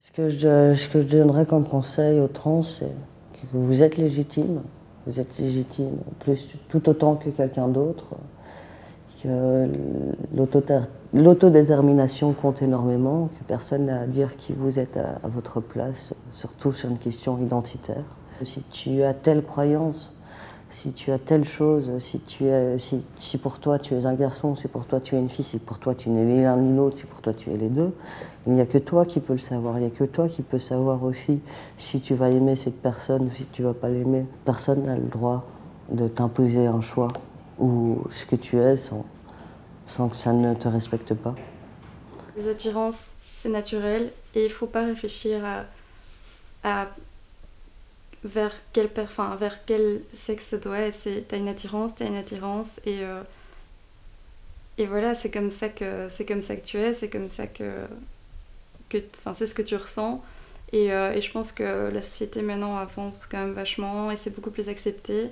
Ce que je donnerais comme conseil aux trans, c'est que vous êtes légitime. Vous êtes légitime tout autant que quelqu'un d'autre. Que l'autodétermination compte énormément, que personne n'a à dire qui vous êtes à votre place, surtout sur une question identitaire. Si tu as telle croyance, si tu as telle chose, si pour toi tu es un garçon, si pour toi tu es une fille, si pour toi tu n'es ni l'un ni l'autre, si pour toi tu es les deux, il n'y a que toi qui peux le savoir. Il n'y a que toi qui peux savoir aussi si tu vas aimer cette personne ou si tu ne vas pas l'aimer. Personne n'a le droit de t'imposer un choix ou ce que tu es sans que ça ne te respecte pas. Les attirances, c'est naturel et il ne faut pas réfléchir vers quel sexe ça doit être. T'as une attirance et voilà, c'est comme ça que tu es, c'est comme ça c'est ce que tu ressens. Et je pense que la société maintenant avance quand même vachement et c'est beaucoup plus accepté.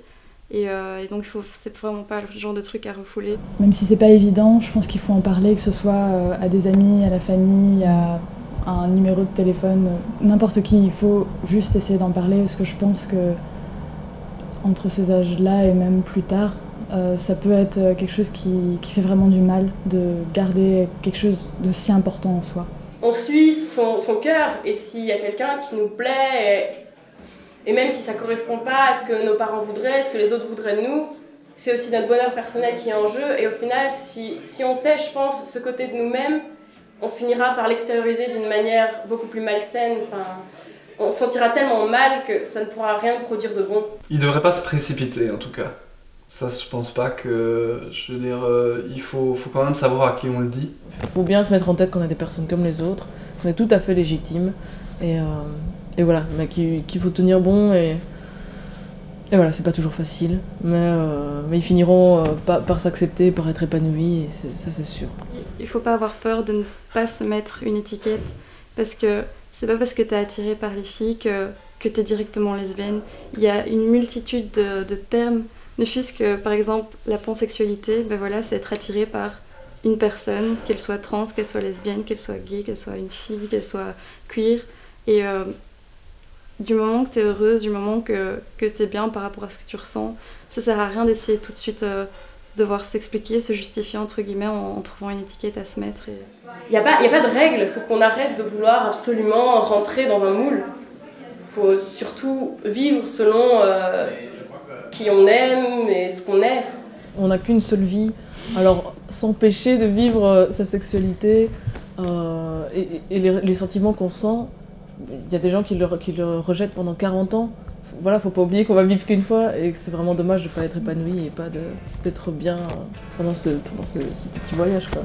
Et donc c'est vraiment pas le genre de truc à refouler. Même si c'est pas évident, je pense qu'il faut en parler, que ce soit à des amis, à la famille, à un numéro de téléphone, n'importe qui. Il faut juste essayer d'en parler parce que je pense que entre ces âges-là et même plus tard, ça peut être quelque chose qui fait vraiment du mal de garder quelque chose de si important en soi. On suit son cœur et s'il y a quelqu'un qui nous plaît et même si ça ne correspond pas à ce que nos parents voudraient, ce que les autres voudraient de nous, c'est aussi notre bonheur personnel qui est en jeu. Et au final, si on tait, je pense, ce côté de nous-mêmes, on finira par l'extérioriser d'une manière beaucoup plus malsaine. Enfin, on se sentira tellement mal que ça ne pourra rien produire de bon. Il ne devrait pas se précipiter, en tout cas. Ça, je pense pas que... Je veux dire, il faut quand même savoir à qui on le dit. Il faut bien se mettre en tête qu'on a des personnes comme les autres, qu'on est tout à fait légitime. Et voilà, qu'il faut tenir bon et voilà, c'est pas toujours facile, mais ils finiront par s'accepter, par être épanouis, et ça c'est sûr. Il faut pas avoir peur de ne pas se mettre une étiquette, parce que c'est pas parce que t'es attirée par les filles que t'es directement lesbienne. Il y a une multitude de termes, ne fût-ce que par exemple la pansexualité, ben voilà, c'est être attiré par une personne, qu'elle soit trans, qu'elle soit lesbienne, qu'elle soit gay, qu'elle soit une fille, qu'elle soit queer, et du moment que tu es heureuse, du moment que tu es bien par rapport à ce que tu ressens, ça sert à rien d'essayer tout de suite devoir s'expliquer, se justifier entre guillemets en trouvant une étiquette à se mettre. Il n'y a pas de règle, il faut qu'on arrête de vouloir absolument rentrer dans un moule. Il faut surtout vivre selon qui on aime et ce qu'on est. On n'a qu'une seule vie, alors s'empêcher de vivre sa sexualité et les sentiments qu'on ressent. Il y a des gens qui le rejettent pendant 40 ans. Voilà, faut pas oublier qu'on va vivre qu'une fois et que c'est vraiment dommage de pas être épanoui et pas d'être bien pendant ce petit voyage, quoi.